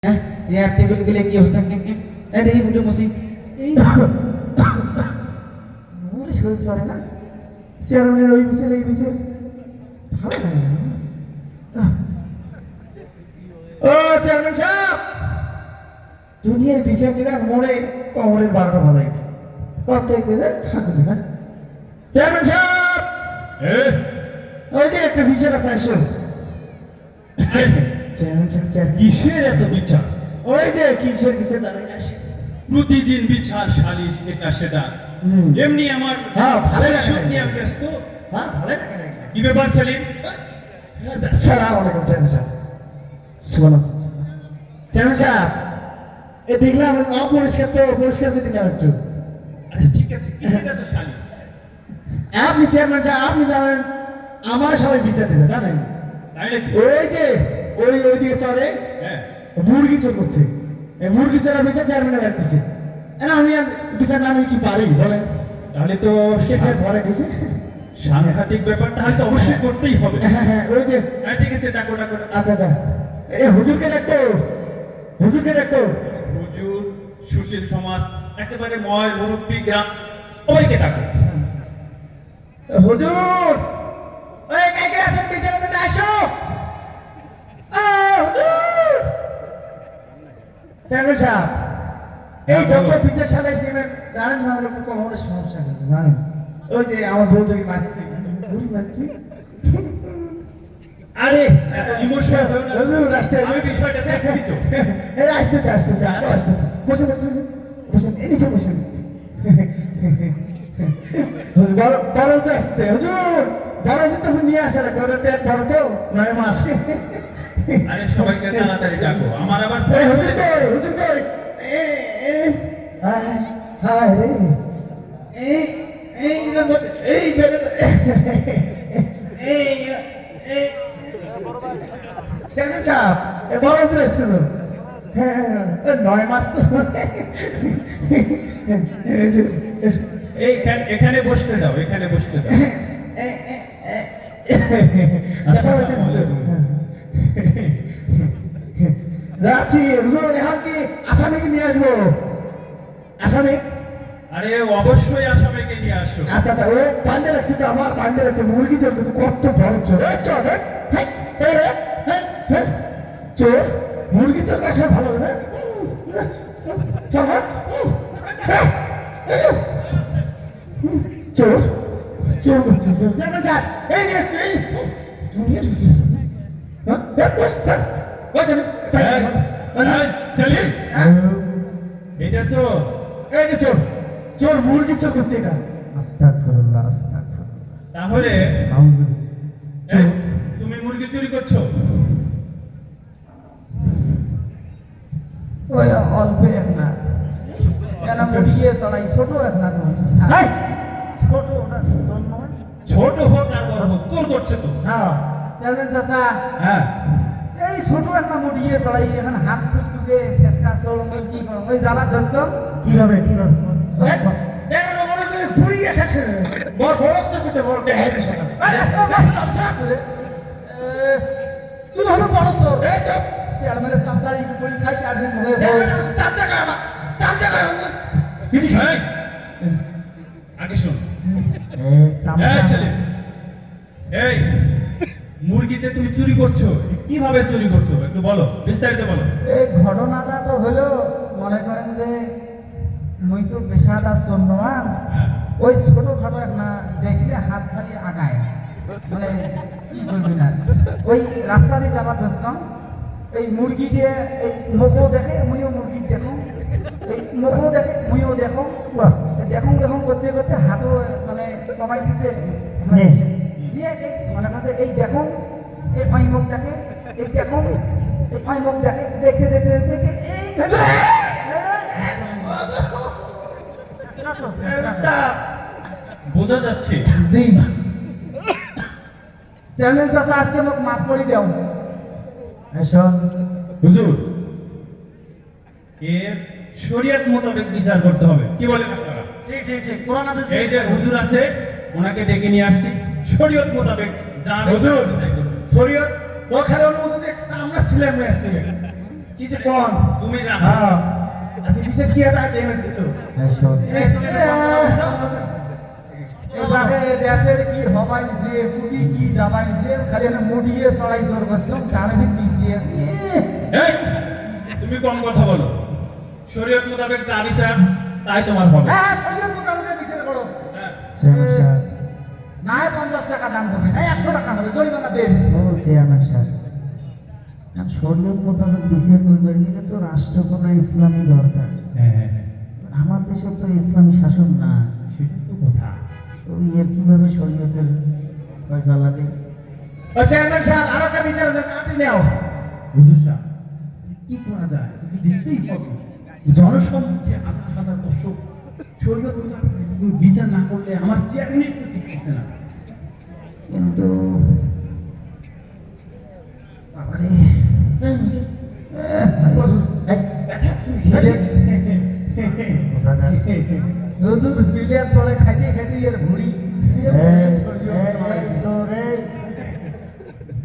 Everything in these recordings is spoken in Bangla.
চেয়ার টেবিল গুলো কি অবস্থা দেখি মুঠো বসি এই ওরে শরীর চলে না চেয়ারম্যানের ওই বিষয়ে এই বিষয়ে ভালো লাগে না। ও চেয়ারম্যান সাহেব দুনিয়ার বিচার দিলা মনে কমরের 12টা বাজাই কত থেকে থাকবে না চেয়ারম্যান সাহেব ওই যে একটা বিচার আছে আসুন চেয়ারম্যান সাহেব কিসের এত বিচার? ওই যে কিসের বিচার দাঁড়াই আসে প্রতিদিন বিচার সালিশ এটা সেটা এমনি আমার হ্যাঁ, ভালো লাগে। সব নিয়ে আমি ব্যস্ত। হ্যাঁ ভালো লাগে না কি ব্যাপার সেলিম? সালাম আলাইকুম চেয়ারম্যান সাহেব শোনো চেয়ারম্যান সাহেব এ দেখলাম অপরিষ্কার তো পরিষ্কার করে দিলাম একটু আচ্ছা ঠিক আছে, কিসের এত সালিশ? আপনি চেয়ারম্যান সাহেব আপনি জানেন আমার সবাই বিচার দিতে জানেন তাই নাকি? ওই যে ওই দিকে চলে হ্যাঁ, মুরগি চোর করছে এই মুরগি চোরা বিচার চেয়ারম্যানের রাখতেছে আমি আর বিচার না আমি কি পারি বলেন তাহলে তো সেটা ভরে দিছে সাংঘাতিক ব্যাপার, তাহলে তো অবশ্যই করতেই হবে। হ্যাঁ হ্যাঁ ওই যে হ্যাঁ ঠিক আছে, ডাকো ডাকো ডাকো। আচ্ছা আচ্ছা এ হুজুরকে ডাকতো হুজুরকে ডাকতো হুজুর, সুশীল সমাজ, একেবারে ময় মুরব্বী গ্রাম সবাইকে ডাকো। হুজুর ওই কে কে আছেন পিছনে তো আসো হুজুর চেয়ারম্যান সাহেব এই হ্যাঁ, যত বলো। বিচার সালিশ নেবেন জানেন না আমার একটু কমনের সমস্যা আছে জানেন ওই যে আমার বউ থেকে মারছি ঘুরি মারছি আরে এত ইমোশনাল হও না। হুজুর রাস্তায় আমি বিষয়টা দেখছি তো। এই আসতেছে আরো আসতেছে বসে বসে বসে এই নিচে বসে বড় বড় তো আসছে হুজুর বড় তো নিয়ে আসে না বড় পেট বড় তো 9 মাস আরে সবাইকে তাড়াতাড়ি ডাকো, আমার আবার এই হুজুর কই হুজুর কই হায় হায় রে এই এই এই এই কেন চাপ এ বড় তো আসছে তো হ্যাঁ 9 মাস তো এখানে বসতে দাও, এখানে বসতে দাও। যাচ্ছি হুজুর এখন কি আসামিকে নিয়ে আসবো আসামি আরে অবশ্যই আসামিকে নিয়ে আসো। আচ্ছা আচ্ছা ও পান্ডে রাখছি তো আমার পান্ডে রাখছে মুরগি চোর করছে কত বড় চোর এই চোর চোর মুরগি চোর কাছে ভালো না চোর চোর চোর করছে চোর যেমন যা এই নিয়ে আসছে এই দুনিয়া ঢুকছে সেলিম, এটা তো এই যে চোর চোর মুরগি চোর করছে এটা আস্তাগফিরুল্লাহ আস্তাগফিরুল্লাহ তাহলে নাউজুবিল্লাহ তুমি মুরগি চুরি করছো? ওই অল্প এক না কেন মুড়িয়ে চড়াই ছোট এক না হাই ছোট ওটা শোন নয় ছোট হোক আর বড় হোক, চোর করছে তো। হ্যাঁ চ্যালেঞ্জ চাচা হ্যাঁ, এই ছোট একটা মুড়িয়ে চড়াই এখন হাত ফুসফুসে শেষকা চল কি করো ওই জ্বালা ধরছ কিভাবে ঘুরি এসেছে বড় বড় করতে বড় হেঁটে সেটা তুই হলো বড় চোর এই চুপ চেয়ারম্যানের চামচাড়ি করি খাই 4 দিন মনে এই, আগে শোন। হয় এই ছেলে, এই মুরগিতে তুমি চুরি করছো, কিভাবে চুরি করছো একটু বলো, বিস্তারিত বলো। এই ঘটনাটা তো হলো মনে করেন যে মুই তো পেশাদার চন্দ্রমান ওই ছোট খাটো না দেখলে হাত খালি আগায় মানে কি করবি না ওই রাস্তা দিয়ে যাবার ধরছিলাম এই মুরগি দিয়ে এই মুখও দেখে মুইও মুরগি দেখো এই মুখও দেখে মুইও দেখো দেখুন দেখুন করতে করতে হাতও মানে কমাই দিতে দিয়ে মানে এই দেখুন এই ওই মুখ দেখে এই দেখুন এই ওই মুখ দেখে দেখতে দেখতে দেখতে এই বোঝা যাচ্ছে। জি চ্যালেঞ্জ আছে আজকে মোক মাফ করে দাও শোন হুজুর, এর শরিয়ত মোতাবেক বিচার করতে হবে, কি বলেন আপনারা? ঠিক ঠিক ঠিক কোরআন হাদিস এই যে হুজুর আছে, ওনাকে ডেকে নিয়ে আসছি, শরিয়ত মোতাবেক যা হুজুর। বিচার করতে হবে। শরীয়ত ওখানে অনুমতি আমরা ছিলাম না আজকে কিছু কোন তুমি রাখো। হ্যাঁ আচ্ছা বিচার কি এটা দেমেস কিন্তু শোন এই তুমি এবারে দেশের কি হবাইছে কুটি কি দাবাইছে খালি না মুড়িয়ে সরাই সর করছো জানে দিছে এই, তুমি কম কথা বলো। শরীয়ত মোতাবেক যা বিচার তাই তোমার হবে। হ্যাঁ শরীয়ত মোতাবেক বিচার করো হ্যাঁ। না 50 টাকা দাম হবে না 100 টাকা হবে জরিমানা দেন ও চেয়ারম্যান সাহেব শরীয়ত মোতাবেক বিচার করবার গেলে তো রাষ্ট্রপনা ইসলামী দরকার। হ্যাঁ, হ্যাঁ, হ্যাঁ। আমার দেশে তো ইসলামী শাসন না, সেটা তো কথা। তো এর কিভাবে শরীয়তের ফয়সালা দেয়? ও চেয়ারম্যান সাহেব আরো একটা বিচার আছে আপনি নাও হুজুর সাহেব, কি করা যায়? তুমি দেখতেই পাবে জনসম্মুখে হাজার হাজার দর্শক শরীয়ত মোতাবেক বিচার না করলে আমার চেয়ারম্যান একটু ঠিক করতে না। কিন্তু বাবারে কোথাকার? হুজুর বিলের তলে খাইতে খাইতে এর ঘুড়ি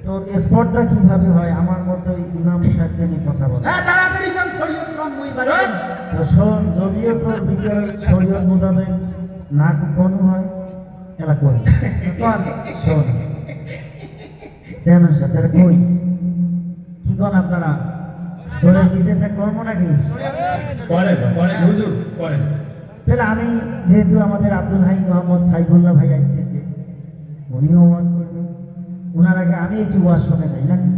তোর স্পটটা কিভাবে হয়? আমার মতো ইমাম সাহেবকে নিয়ে কথা বল। হ্যাঁ তাড়াতাড়ি কাম শরীয়ত কাম মুই বাড়ি তো শোন, যদিও তোর বিচার শরীয়ত মোতাবেক না কোন হয় এলা কর। কোন শোন চেয়ারম্যান সাহেব কই কি কোন আপনারা শরীর বিচারটা করবো নাকি? করেন করেন হুজুর করেন। তাহলে আমি যেহেতু আমাদের আব্দুল হাই মোহাম্মদ সাইফুল্লাহ ভাই আসতেছে, উনিও ওয়াজ করবেন, ওনার আগে আমি একটু ওয়াজ শোনা চাই নাকি?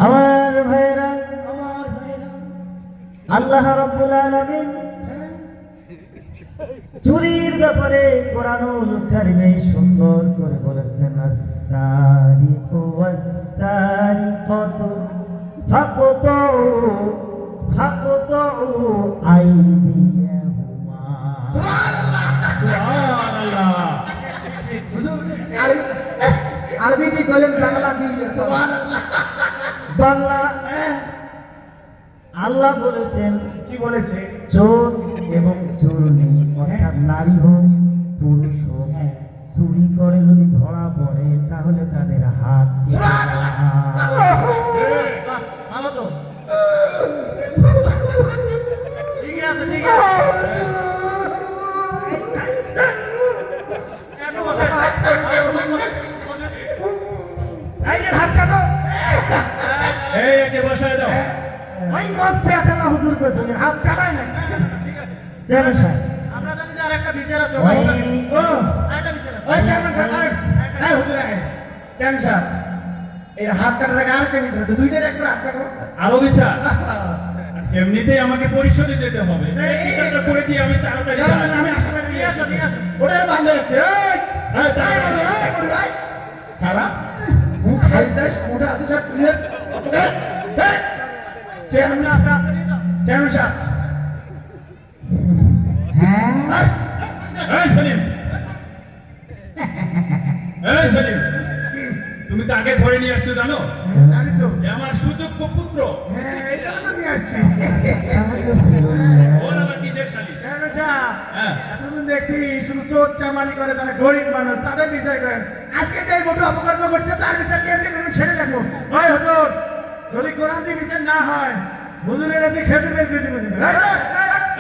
আমার ভাইরা আল্লাহ রাব্বুল আলামিন চুরির ব্যাপারে কোরআনুল কারীমে সুন্দর করে বলেছেন, আস-সারিকু ওয়াস-সারিকাতু ফাকতু আইদিয়াহুমা। সুবহানাল্লাহ। হুজুর আরবি কি বলেন বাংলা কি সুবহানাল্লাহ বাংলা আল্লাহ বলেছেন কি বলেছে চোর এবং চোরনি অর্থাৎ নারী হোক পুরুষ হোক চুরি করে যদি ধরা পড়ে তাহলে তাদের হাত ভালো তো ঠিক আছে ঠিক আছে এই যে হাত কাটো এই একে বসায় দাও। ওই মত পেটা না হুজুর কইছে হাত কাটায় না। চেয়ারম্যান সাহেব আমরা জানি যে আরেকটা বিচার আছে ওই ও আরেকটা বিচার আছে ওই চেয়ারম্যান সাহেব এই হুজুর আইন চেয়ারম্যান সাহেব এই হাত কাটার আগে আর কে বিচার আছে দুইটার একটা হাত কাটো আরো বিচার? এমনিতেই আমাকে পরিশোধে যেতে হবে। এই বিচারটা করে দিয়ে আমি তাড়াতাড়ি না, না, যাই। না, আমি আশা করি নিয়ে আসো নিয়ে আসো ওটার বান্ধব আছে এই তাই বলো এই বলি ভাই খারাপ মুখ খাইতাস মোটা আছে সব ক্লিয়ার চেয়ারম্যান আস্তে আস্তে নিয়ে যাও চেয়ারম্যান সাহেব হ্যাঁ এই সেলিম, এই সেলিম, তুমি কাকে ধরে নিয়ে আসছো জানো? জানি তো এ আমার সুযোগ্য পুত্র। হ্যাঁ এটা তো নিয়ে আসছি ওর আবার কিসের শালিশ? চেয়ারম্যান সাহেব হ্যাঁ। এতদিন দেখছি শুধু চোর চামারি করে তারা গরিব মানুষ তাদের বিচার করেন আজকে যে মোটু অপকর্ম করছে তার বিচার কেমনি করবেন ছেড়ে দেখবো হয় হুজুর যদি কোরআন দিয়ে বিচার না হয় হুজুরের কাছে খেতে বের করে দেবেন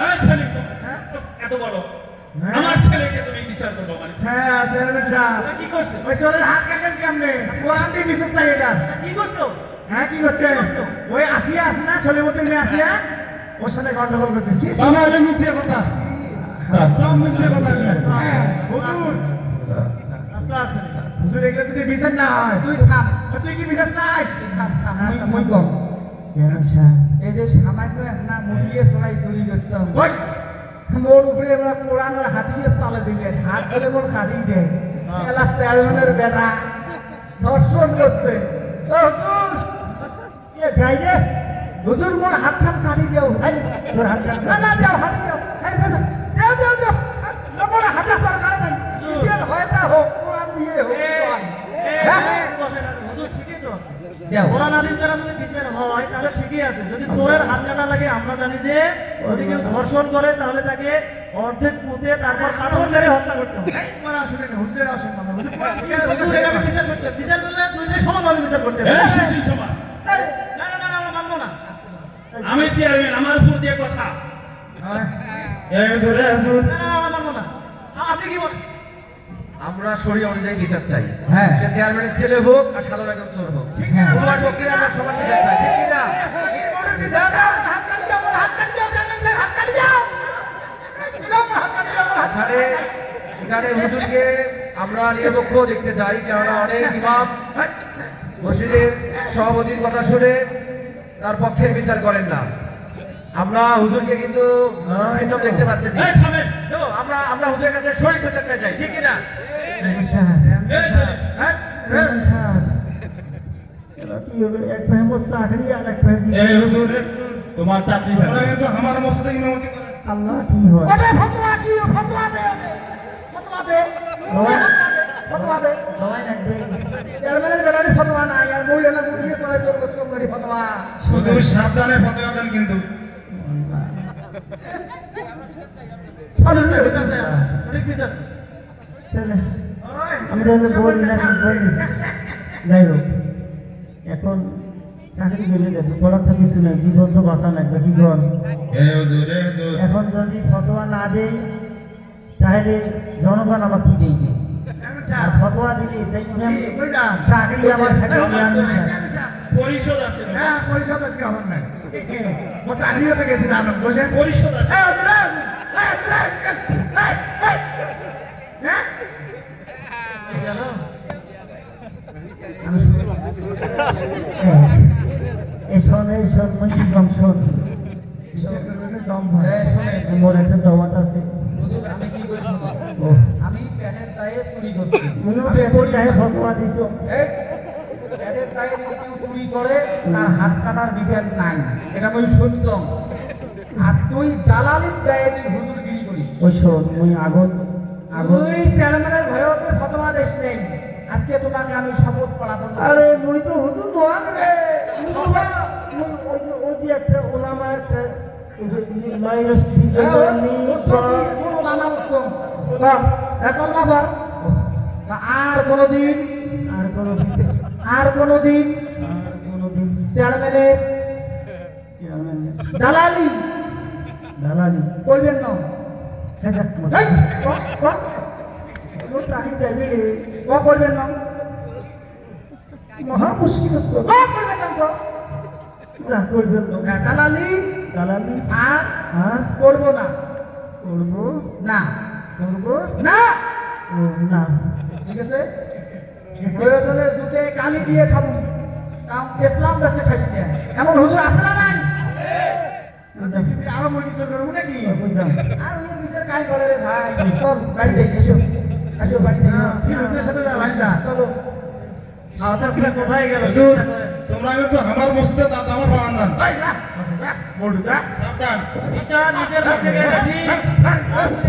এই সেলিম, এত বড় আমার ছেলেকে তুমি বিচার করবো মানে? হ্যাঁ চেয়ারম্যান সাহেব কি করছো ওই চোরের হাত কাটেন কেমনে কোরআন দিয়ে বিচার চাই এটা কি করছো হ্যাঁ কি করছে ওই আসিয়া আছে না ছোলে মতো মেয়ে আসিয়া ওর সাথে গন্ডগোল করছে বাবা এটা মিথ্যে কথা। সব মিথ্যে কথা হুজুর আস্তে হুজুর এগুলো যদি বিচার না হয় তুই থাম তুই কি বিচার চাস মুই কম চেয়ারম্যান সাহেব এই যে সামান্য একটা মুড়িয়ে সরাই চুরি করছো বস মোর উপরে আমরা কোরআনের হাতিয়ে চালে দিলেন হাত ধরে মোর খাটি দেয় এলা চেয়ারম্যানের বেটা দর্শন করছে ও হুজুর এ যাই রে হুজুর মোর হাত খান কাটি দেও তোর হাত কাট না না দেও হাত দেও দেও দেও দেও মোর হাতে দরকার নাই বিচার হয় তা হোক কোরআন দিয়ে হোক হুজুর ঠিকই তো আছে। দেও কোরআন হাদিস দ্বারা যদি বিচার হয় তাহলে ঠিকই আছে। যদি চোরের হাত কাটা লাগে আমরা জানি যে যদি কেউ ধর্ষণ করে তাহলে তাকে অর্ধেক পুঁতে তারপর পাথর মেরে হত্যা করতে হবে। এই মারা শুনে না হুজুরের আসেন না হুজুর হুজুর এভাবে বিচার করতে হবে। বিচার করলে দুইটাই সমানভাবে বিচার করতে হবে। এই সুশীল সমাজ, এই হুজুর এই হুজুর না, মানবো না। আপনি কি বলেন? আমরা শরীর অনুযায়ী বিচার চাই। হ্যাঁ। সে চেয়ারম্যানের ছেলে হোক আর সাধারণ একজন চোর হোক, হ্যাঁ। তোমার পক্ষে আমরা সমান বিচার চাই, ঠিক কি না? এখানে এখানে হুজুরকে আমরা নিরপেক্ষ দেখতে চাই, কেননা অনেক ইমাম মসজিদের সভাপতির কথা শুনে তার পক্ষের বিচার করেন না। আমরা হুজুরকে কিন্তু ভিন্ন দেখতে পাচ্ছি। এই থামেন। তো আমরা আমরা হুজুরের কাছে শরীর বিচারটা চাই, ঠিক কি না? এই থামেন। হ্যাঁ? কি হবে এক ভাই মোর চাকরি আর এক ভাই এই হুজুর এই হুজুর তোমার চাকরি তোমরা কিন্তু আমার মসজিদে ইমামতি করেন আল্লাহ কি হয় ওটা ফতোয়া কি ফতোয়া দে ফতোয়া দে ফতোয়া দে সবাই লাগবে চেয়ারম্যানের বেলারে ফতোয়া নাই আর মহিলা বুঝিয়ে চলে তোর কষ্ট করে ফতোয়া হুজুর সাবধানে ফতোয়া দেন কিন্তু সঠিক বিচার চাই আমরা, সঠিক বিচার চাই। তাহলে আমি তাহলে বলি নাকি বলি যাই হোক এখন চাকরি গেলে দেখো বলার তো কিছু নেই জীবন তো বাঁচা লাগবে কি কর এই হুজুর এই হুজুর এখন যদি ফতোয়া না দেই তাহলে জনগণ আমার পিটেইবে আর ফতোয়া দিলে সেই চাকরি আমার থাকে আমি পরিষদ আছে না? হ্যাঁ পরিষদ আজকে আমার নাই ও চালিয়ে থেকে গেছে জানো বসে পরিষদ আছে। জানো? এই শোন মানে কি কম শোন মোর একটা দাওয়াত আছে আমি কি করি ও আমি পেটের দায়ে চুরি করছি তুমিও পেটের গায়ে ফতোয়া দিছো এই পেটের দায়ে যদি কেউ চুরি করে তার হাত কাটার বিধান নাই এটা আমি শুনছম আর তুই দালালির দায়ে তুই হুজুরগিরি করিস ওই শোন মুই আগত আগত তুই চেয়ারম্যানের ভয়তে ফতোয়া দেশ নেই আজকে তোমাকে আমি শপথ পড়াবো আরে মুই তো হুজুর নোয়ান রে ওই যে একটা ওলামা একটা ওই যে মাইরাস দিকে এখন আবার আর কোনদিন আর কোনো আর কোনদিন কোনোদিন চেয়ারম্যানের দালালি দালালি করবেন না হ্যাঁ এই, মোর চাকরি যাবে রে করবেন না মহা মুশকিল করবেন না তো। যা করবেন দালালি দালালি আর আর করবো না করবো না করবো না ও না ঠিক আছে প্রয়োজনে দুধে কালি দিয়ে খাবো তাও ইসলাম দেখে খাইছি না। এমন হুজুর আছে না নাই আরো মনি সরকার নাকি বুঝলাম আর ওই বিচার কাজ করে রে ভাই চল বাড়ি দেখে এসো আসো বাড়ি থেকে কি হুজুরের সাথে যা ভাই যা চলো খাওয়া দাওয়া কোথায় গেল? হুজুর তোমরা কিন্তু আমার মসজিদে দাঁত আমার বাগান দান মোড় যা সাবধান বিচার নিজের পক্ষে গেলে ঠিক, আর যদি